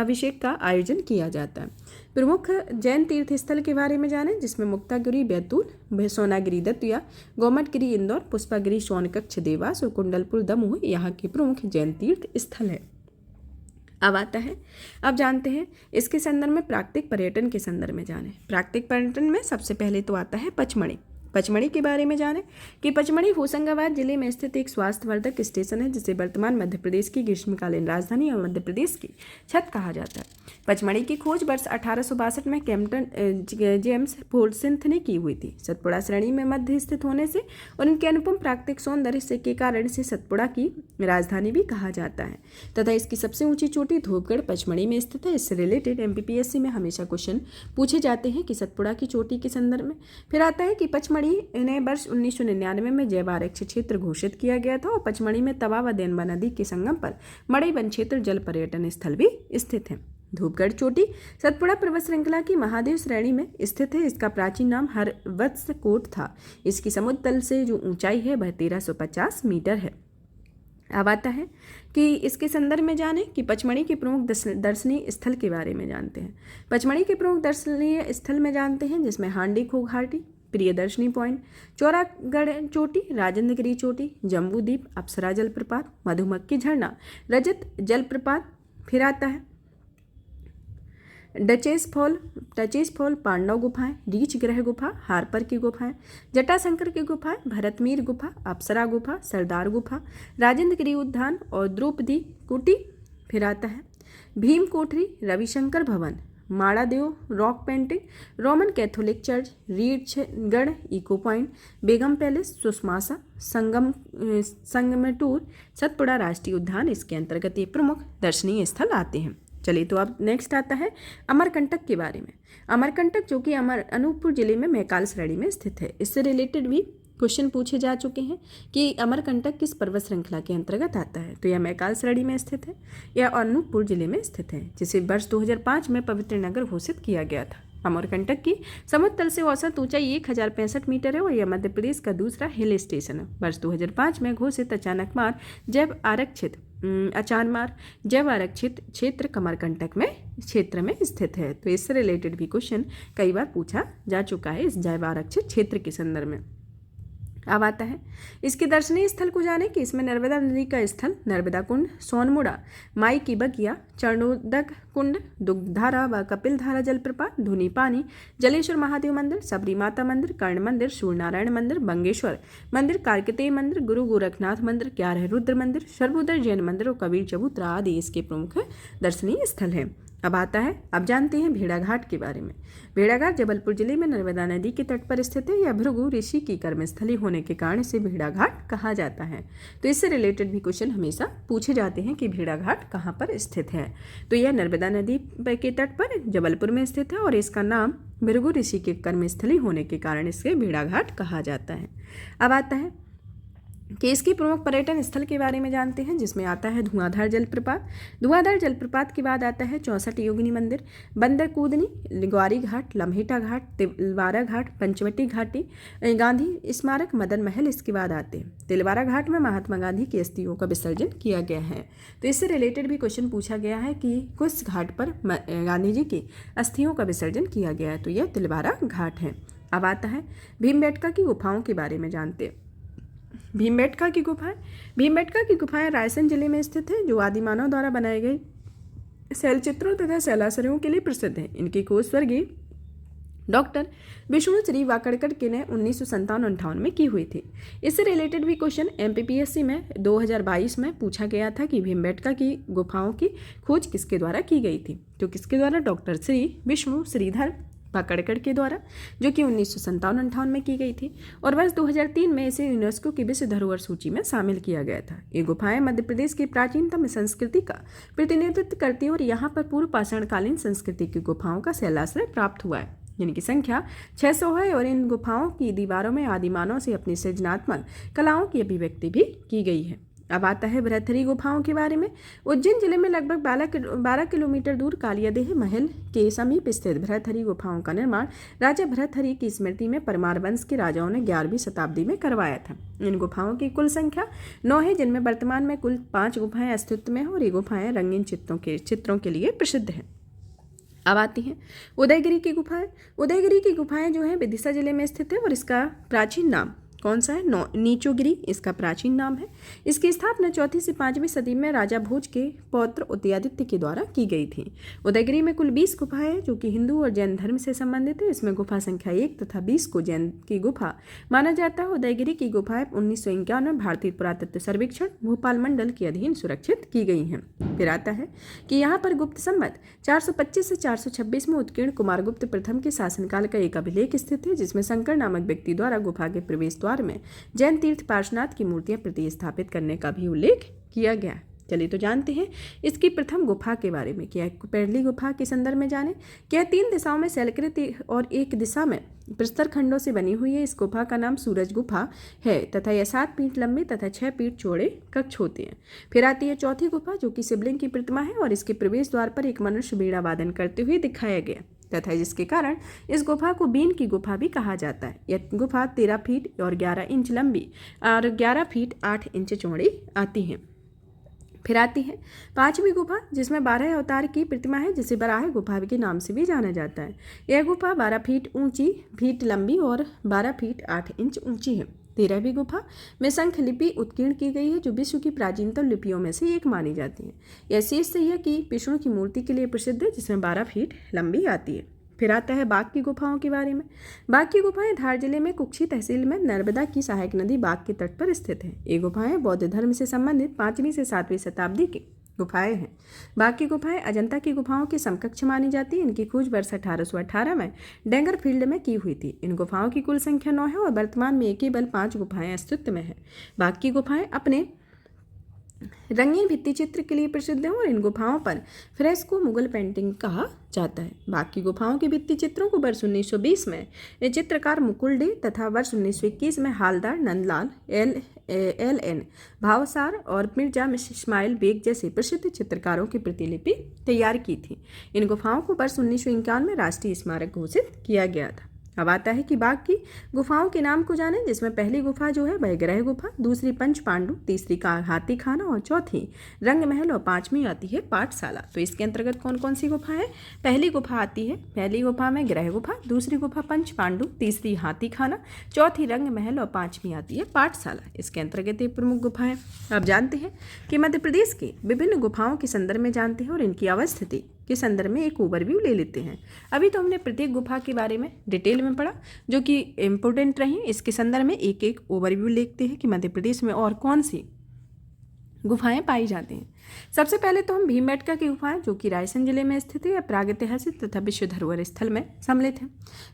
अभिषेक का आयोजन किया जाता है। प्रमुख जैन तीर्थ स्थल के बारे में जानें जिसमें मुक्तागिरी बैतूल, सोनागिरी दतिया, गोमटगिरी इंदौर, पुष्पागिरी सोनकच्छ देवास और कुंडलपुर दमोह यहाँ के प्रमुख जैन तीर्थ स्थल है। अब आता है, अब जानते हैं इसके संदर्भ में प्राकृतिक पर्यटन के संदर्भ में जाने। प्राकृतिक पर्यटन में सबसे पहले तो आता है पचमढ़ी। पचमढ़ी के बारे में जाने कि पचमढ़ी होशंगाबाद जिले में स्थित एक स्वास्थ्यवर्धक स्टेशन है जिसे वर्तमान मध्य प्रदेश की ग्रीष्मकालीन राजधानी और मध्य प्रदेश की छत कहा जाता है। पचमढ़ी की खोज वर्ष 1862 में कैप्टन जेम्स फोर्सिथ ने की हुई थी। सतपुड़ा श्रेणी में मध्य स्थित होने से और इनके अनुपम प्राकृतिक सौंदर्य से के कारण से सतपुड़ा की राजधानी भी कहा जाता है तथा इसकी सबसे ऊंची चोटी धूपगढ़ पचमढ़ी में स्थित है। इससे रिलेटेड MPPSC में हमेशा क्वेश्चन पूछे जाते हैं कि सतपुड़ा की चोटी के संदर्भ में। फिर आता है कि पचमढ़ी ने वर्ष 1999 में जैव आरक्षित क्षेत्र घोषित किया गया था और पचमढ़ी में तवा व देनवा नदी के संगम पर मड़ई वन क्षेत्र जल पर्यटन स्थल भी स्थित है। धूपगढ़ चोटी सतपुड़ा पर्वत श्रृंखला की महादेव श्रेणी में स्थित है। इसका प्राचीन नाम हरवत्स कोट था। इसकी समुद्र तल से जो ऊंचाई है वह 1350 मीटर है। अब आता है कि इसके संदर्भ में जाने कि पचमढ़ी के प्रमुख दर्शनीय स्थल के बारे में जानते हैं। पचमढ़ी के प्रमुख दर्शनीय स्थल में जानते हैं जिसमें हांडी खो घाटी, प्रियदर्शनी पॉइंट, चौरागढ़ चोटी, राजेंद्र गिरी चोटी, जम्बूद्वीप, अप्सरा जलप्रपात, मधुमक्खी झरना, रजत जलप्रपात। फिर आता है डचेस फॉल, पांडव गुफाएं, रीछ ग्रह गुफा, हारपर की गुफाएं, जटाशंकर की गुफाएं, भरतमीर गुफा, अप्सरा गुफा, सरदार गुफा, राजेंद्र गिरी उद्यान और द्रौपदी कुटी। फिर आता है Bhim Kothari, Ravishankar Bhawan, Madadev rock painting, Roman Catholic church, Richhgarh echo point, Begum palace, Sushmasa, Sangamtur, Satpura राष्ट्रीय उद्यान इसके अंतर्गत ये प्रमुख दर्शनीय स्थल आते हैं। चलिए तो अब नेक्स्ट आता है अमरकंटक के बारे में। अमरकंटक जो कि अनूपपुर जिले में मैकाल श्रेणी में स्थित है। इससे रिलेटेड भी क्वेश्चन पूछे जा चुके हैं कि अमरकंटक किस पर्वत श्रृंखला के अंतर्गत आता है। तो यह मैकाल श्रेणी में स्थित है, यह अनूपपुर जिले में स्थित है, जिसे वर्ष 2005 में पवित्र नगर घोषित किया गया था। अमरकंटक की समुद्र तल से औसत ऊंचाई 1065 मीटर है और यह मध्य प्रदेश का दूसरा हिल स्टेशन है। वर्ष 2005 में घोषित अचानकमार जैव आरक्षित क्षेत्र अमरकंटक में क्षेत्र में स्थित है। तो इससे रिलेटेड भी क्वेश्चन कई बार पूछा जा चुका है इस जैव आरक्षित क्षेत्र के संदर्भ में। अब आता है इसके दर्शनीय स्थल को जाने कि इसमें नर्मदा नदी का स्थल, नर्मदा कुंड, सोनमुड़ा, माई की बगिया, चरणोदक कुंड, दुग्धारा व कपिलधारा जलप्रपात, धुनी पानी, जलेश्वर महादेव मंदिर, सबरी माता मंदिर, कर्ण मंदिर, सूर्यनारायण मंदिर, बंगेश्वर मंदिर, कार्तिकेय मंदिर, गुरु गोरखनाथ मंदिर, ग्यारह रुद्र मंदिर, सर्वोदय जैन मंदिर और कबीर चबूतरा आदि इसके प्रमुख दर्शनीय स्थल हैं। अब आता है, अब जानते हैं भेड़ाघाट के बारे में। भेड़ाघाट जबलपुर जिले में नर्मदा नदी के तट पर स्थित है। यह भृगु ऋषि की कर्मस्थली होने के कारण इसे भेड़ाघाट कहा जाता है। तो इससे रिलेटेड भी क्वेश्चन हमेशा पूछे जाते हैं कि भेड़ाघाट कहाँ पर स्थित है। तो यह नर्मदा नदी के तट पर जबलपुर में स्थित है और इसका नाम भृगु ऋषि की कर्मस्थली होने के कारण इसे भेड़ाघाट कहा जाता है। अब आता है कि इसके प्रमुख पर्यटन स्थल के बारे में जानते हैं, जिसमें आता है धुआंधार जलप्रपात। धुआंधार जलप्रपात के बाद आता है 64 योगिनी मंदिर, बंदर कूदनी, ग्वारी घाट, लम्हेटा घाट, तिलवारा घाट, पंचवटी घाटी, गांधी स्मारक, मदन महल इसके बाद आते हैं। तिलवारा घाट में महात्मा गांधी की अस्थियों का विसर्जन किया गया है। तो इससे रिलेटेड भी क्वेश्चन पूछा गया है कि किस घाट पर गांधी जी की अस्थियों का विसर्जन किया गया है। तो यह तिलवारा घाट है। अब आता है भीमबेटका की गुफाओं के बारे में जानते हैं। भीमबेटका की गुफाएं रायसेन जिले में स्थित है, जो आदिमानव द्वारा बनाए गए शैलचित्रों तथा शैलाश्रयों के लिए प्रसिद्ध है। इनकी खोज स्वर्गीय डॉक्टर विष्णु श्री वाकड़कर के ने 1957-58 में की हुई थी। इससे रिलेटेड भी क्वेश्चन MPPSC में 2022 में पूछा गया था कि भीमबेटका की गुफाओं की खोज किसके द्वारा की गई थी। तो किसके द्वारा? डॉक्टर श्री विष्णु श्रीधर वाकड़कर के द्वारा, जो कि 1957-58 में की गई थी और वर्ष 2003 में इसे यूनेस्को की विश्व धरोहर सूची में शामिल किया गया था। ये गुफाएं मध्य प्रदेश की प्राचीनतम संस्कृति का प्रतिनिधित्व करती है और यहाँ पर पूर्व पाषाणकालीन संस्कृति की गुफाओं का शैलाश्रय प्राप्त हुआ है, जिनकी संख्या 600 है और इन गुफाओं की दीवारों में आदिमानव से अपनी सृजनात्मक कलाओं की अभिव्यक्ति भी की गई है। अब आता है भरथरी गुफाओं के बारे में। उज्जैन जिले में लगभग 12 किलोमीटर दूर कालियादेह महल के समीप स्थित भरथरी गुफाओं का निर्माण राजा भरथरी की स्मृति में परमार वंश के राजाओं ने 11वीं शताब्दी में करवाया था। इन गुफाओं की कुल संख्या 9 है, जिनमें वर्तमान में कुल 5 गुफाएं अस्तित्व में हैं और ये गुफाएं रंगीन चित्रों के लिए प्रसिद्ध हैं। अब आती हैं उदयगिरी की गुफाएं। उदयगिरी की गुफाएं जो है विदिशा जिले में स्थित है और इसका प्राचीन नाम कौन सा है? नीचोगिरी इसका प्राचीन नाम है। इसकी स्थापना 4वीं से 5वीं सदी में राजा भोज के पौत्र उदयादित्य के द्वारा की गई थी। उदयगिरी में कुल 20 गुफाएं हैं जो कि हिंदू और जैन धर्म से संबंधित है। इसमें गुफा संख्या 1 तथा 20 को जैन की गुफा माना जाता है। उदयगिरी की गुफाएं 1951 में भारतीय पुरातत्व सर्वेक्षण भोपाल मंडल के अधीन सुरक्षित की गई हैं। फिर आता है कि यहाँ पर गुप्त संवत 425 से 426 में उत्कीर्ण कुमारगुप्त प्रथम के शासनकाल का एक अभिलेख स्थित है, जिसमें शंकर नामक व्यक्ति द्वारा गुफा के प्रवेश द्वार में जैन तीर्थ पार्श्वनाथ की मूर्तियां प्रतिस्थापित करने का भी उल्लेख किया गया। चलिए तो जानते हैं इसकी प्रथम गुफा के बारे में। क्या पहली गुफा के संदर्भ में जाने। क्या 3 दिशाओं में शैलकृत और एक दिशा में प्रस्तर खंडों से बनी हुई है। इस गुफा का नाम सूरज गुफा है तथा यह 7 फीट लंबे तथा 6 फीट चौड़े कक्ष होते हैं। फिर आती है चौथी गुफा जो कि शिवलिंग की प्रतिमा है और इसके प्रवेश द्वार पर एक मनुष्य वीणा वादन करते हुए दिखाया गया तथा जिसके कारण इस गुफा को बीन की गुफा भी कहा जाता है। यह गुफा 13 फीट और 11 इंच लंबी और 11 फीट 8 इंच चौड़ी आती है। फिर आती है 5वीं गुफा जिसमें 12 अवतार की प्रतिमा है, जिसे बराह गुफा के नाम से भी जाना जाता है। यह गुफा 12 फीट लंबी और 12 फीट 8 इंच ऊंची है। 13वीं गुफा में शंख लिपि उत्कीर्ण की गई है जो विश्व की प्राचीनतम लिपियों में से एक मानी जाती है। यह शेष सैया की विष्णु की मूर्ति के लिए प्रसिद्ध है जिसमें 12 फीट लंबी आती है। फिर आता है बाग की गुफाओं के बारे में। बाग की गुफाएं धार जिले में कुक्षी तहसील में नर्मदा की सहायक नदी बाग के तट पर स्थित है। ये गुफाएं बौद्ध धर्म से संबंधित 5वीं से 7वीं शताब्दी की गुफाएं हैं। बाग की गुफाएं अजंता की गुफाओं के समकक्ष मानी जाती है। इनकी खोज वर्ष 1818 में डेंगर फील्ड में की हुई थी। इन गुफाओं की कुल संख्या 9 है और वर्तमान में केवल 5 गुफाएं अस्तित्व में है। बाग की गुफाएं अपने रंगीन भित्ति चित्र के लिए प्रसिद्ध है और इन गुफाओं पर फ्रेस्को मुगल पेंटिंग कहा जाता है। बाकी गुफाओं के भित्ति चित्रों को वर्ष 1920 में चित्रकार मुकुल डे तथा वर्ष 1921 में हालदार नंदलाल एल.एन. भावसार और मिर्जा इस्माइल बेग जैसे प्रसिद्ध चित्रकारों की प्रतिलिपि तैयार की थी। इन गुफाओं को वर्ष 1951 में राष्ट्रीय स्मारक घोषित किया गया था। अब आता है कि बाग की गुफाओं के नाम को जानें, जिसमें पहली गुफा जो है वह ग्रह गुफा, दूसरी पंच पांडु, तीसरी का हाथी खाना और चौथी रंग महल और 5वीं आती है पाठशाला। तो इसके अंतर्गत कौन कौन सी गुफा है? पहली गुफा आती है, पहली गुफा में ग्रह गुफा, दूसरी गुफा पंच पांडु, तीसरी हाथी खाना, चौथी रंग महल और 5वीं आती है पाठशाला। इसके अंतर्गत ये प्रमुख गुफाएं। अब जानते हैं कि मध्य प्रदेश की विभिन्न गुफाओं के संदर्भ में जानते हैं और इनकी अवस्थिति के संदर्भ में एक ओवरव्यू ले लेते हैं। अभी तो हमने प्रत्येक गुफा के बारे में डिटेल में पढ़ा जो कि इम्पोर्टेंट रही। इसके संदर्भ में एक एक ओवरव्यू देखते हैं कि मध्य प्रदेश में और कौन सी गुफाएं पाई जाती हैं। सबसे पहले तो हम भीमबेटका की गुफाएं जो कि रायसेन जिले में स्थित है, प्रागैतिहासिक तथा विश्व धरोहर स्थल में सम्मिलित है।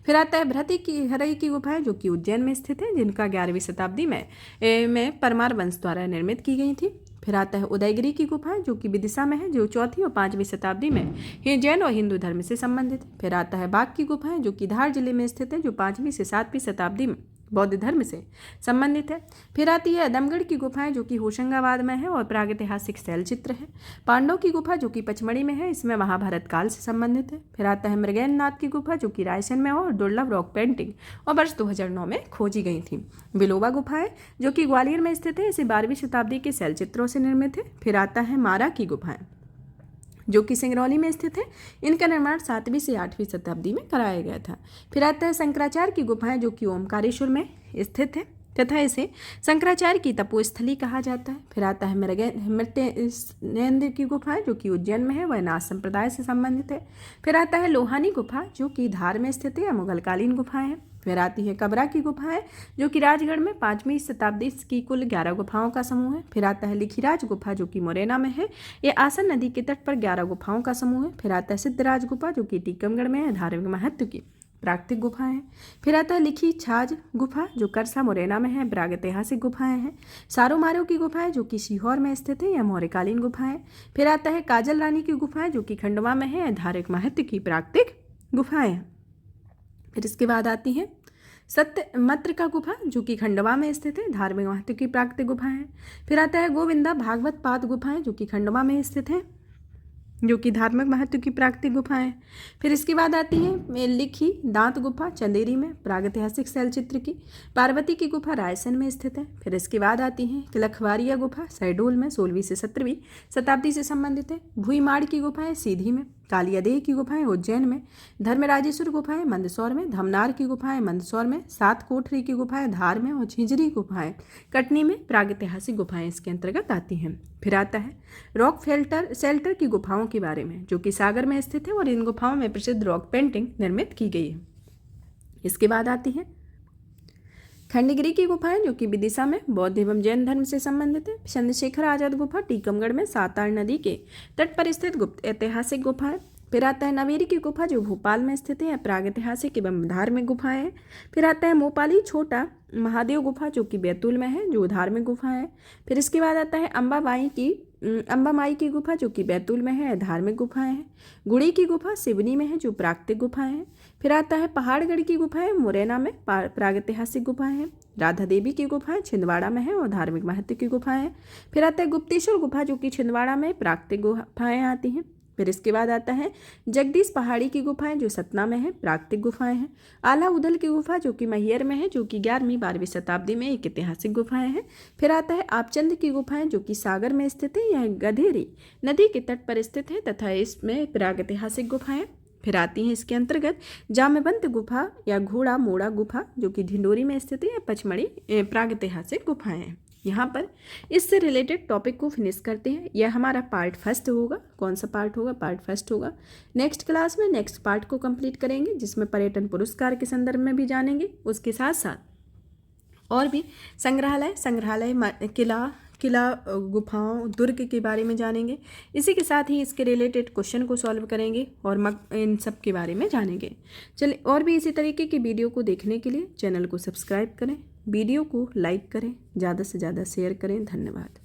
फिर आता है हरई की गुफाएं जो कि उज्जैन में स्थित है, जिनका 11वीं शताब्दी में परमार वंश द्वारा निर्मित की गई थी। फिर आता है उदयगिरी की गुफाएं जो कि विदिशा में है, जो 4वीं और 5वीं शताब्दी में जैन और हिंदू धर्म से संबंधित है। फिर आता है बाग की गुफाएं जो कि धार जिले में स्थित है, जो 5वीं से 7वीं शताब्दी में बौद्ध धर्म से संबंधित है। फिर आती है अदमगढ़ की गुफाएं जो कि होशंगाबाद में है और प्रागैतिहासिक शैल चित्र है। पांडव की गुफा जो कि पचमढ़ी में है, इसमें महाभारत काल से संबंधित है। फिर आता है मृगैलनाथ की गुफा जो कि रायसेन में है और दुर्लभ रॉक पेंटिंग और वर्ष 2009 में खोजी गई थी। बिलोबा गुफाएं जो कि ग्वालियर में स्थित है, इसे 12वीं शताब्दी के शैल चित्रों से निर्मित है। फिर आता है मारा की गुफाएं जो कि सिंगरौली में स्थित है, इनका निर्माण 7वीं से 8वीं शताब्दी में कराया गया था। फिर आता है शंकराचार्य की गुफाएं जो कि ओमकारेश्वर में स्थित है तथा इसे शंकराचार्य की तपोस्थली कहा जाता है। फिर आता है मृत्यनेन्द्र की गुफा जो कि उज्जैन में है, वह नाथ संप्रदाय से संबंधित है। फिर आता है लोहानी गुफा जो कि धार में स्थित है, मुगलकालीन गुफाएं हैं। फिर आती है कबरा की गुफाएं जो कि राजगढ़ में 5वीं शताब्दी की कुल 11 गुफाओं का समूह है। फिर आता है लिखीराज गुफा जो कि मुरैना में है, यह आसन नदी के तट पर 11 गुफाओं का समूह है। फिर आता है सिद्धराज गुफा जो कि टीकमगढ़ में है, धार्मिक महत्व की प्राकृतिक गुफाएं हैं। फिर आता है लिखी छाज गुफा जो करसा मुरैना में है, प्रागैतिहासिक गुफाएं हैं। सारोमारो की गुफाएं जो कि सीहोर में स्थित है, यह मौर्यकालीन गुफाएं। फिर आता है काजल रानी की गुफाएं जो कि खंडवा में है, धार्मिक महत्व की प्राकृतिक गुफाएं हैं। फिर इसके बाद आती है सत्यमत्र का गुफा जो कि खंडवा में स्थित है, धार्मिक महत्व की प्राकृतिक गुफाएं हैं। फिर आता है गोविंदा भागवत पाद गुफाएं जो कि खंडवा में स्थित है, जो कि धार्मिक महत्व की प्राकृतिक गुफाएं हैं। फिर इसके बाद आती है लिखी दांत गुफा चंदेरी में, प्रागैतिहासिक शैल चित्र की। पार्वती की गुफा रायसेन में स्थित है। फिर इसके बाद आती है लखवारिया गुफा शहडोल में, 16वीं से 17वीं शताब्दी से संबंधित है। भुईमाड़ की गुफाएं सीधी में। कालियादेह की गुफाएं उज्जैन में, धर्मराजेश्वर गुफाएं मंदसौर में, धमनार की गुफाएं मंदसौर में, सात कोठरी की गुफाएं धार में और झिंझरी गुफाएं कटनी में प्रागैतिहासिक गुफाएं इसके अंतर्गत आती हैं। फिर आता है रॉक शेल्टर की गुफाओं के बारे में, जो कि सागर में स्थित है और इन गुफाओं में प्रसिद्ध रॉक पेंटिंग निर्मित की गई है। इसके बाद आती है खंडगिरी की गुफाएं, जो कि विदिशा में बौद्ध एवं जैन धर्म से संबंधित है। चंद्रशेखर आजाद गुफा टीकमगढ़ में सातार नदी के तट पर स्थित गुप्त ऐतिहासिक गुफा है। फिर आता है नवेरी की गुफा, जो भोपाल में स्थित है, प्रागैतिहासिक एवं धार्मिक गुफाएं हैं। फिर आता है मोपाली छोटा महादेव गुफा, जो कि बैतूल में है, जो धार्मिक गुफा है। फिर इसके बाद आता है अम्बा माई की गुफा, जो कि बैतूल में है, धार्मिक गुफाएं हैं। गुड़ी की गुफा सिवनी में है, जो प्राकृतिक गुफाएं हैं। फिर आता है पहाड़गढ़ की गुफाएं मुरैना में, प्रागैतिहासिक गुफाएं हैं। राधा देवी की गुफाएं छिंदवाड़ा में है और धार्मिक महत्व की गुफाएं हैं। फिर आता है गुप्तेश्वर गुफा, जो कि छिंदवाड़ा में प्राकृतिक गुफाएं आती हैं। फिर इसके बाद आता है जगदीश पहाड़ी की गुफाएं, जो सतना में है, प्राकृतिक गुफाएं हैं। आला उदल की गुफा, जो कि मैहर में है, जो कि 11वीं-12वीं शताब्दी में एक ऐतिहासिक गुफाएं हैं। फिर आता है आपचंद की गुफाएं, जो कि सागर में स्थित है, यह गधेरी नदी के तट पर स्थित है तथा इसमें प्रागैतिहासिक गुफाएं। फिर आती हैं इसके अंतर्गत जामवंत गुफा या घोड़ा मोड़ा गुफा, जो कि ढिंडोरी में स्थित है, पचमढ़ी प्रागैतिहासिक गुफाएं हैं। यहाँ पर इससे रिलेटेड टॉपिक को फिनिश करते हैं। यह हमारा पार्ट फर्स्ट होगा। कौन सा पार्ट होगा? पार्ट फर्स्ट होगा। नेक्स्ट क्लास में नेक्स्ट पार्ट को कंप्लीट करेंगे, जिसमें पर्यटन पुरस्कार के संदर्भ में भी जानेंगे। उसके साथ साथ और भी संग्रहालय किला गुफाओं दुर्ग के बारे में जानेंगे। इसी के साथ ही इसके रिलेटेड क्वेश्चन को सॉल्व करेंगे और इन सब के बारे में जानेंगे। चलिए, और भी इसी तरीके की वीडियो को देखने के लिए चैनल को सब्सक्राइब करें, वीडियो को लाइक करें, ज़्यादा से ज़्यादा शेयर करें। धन्यवाद।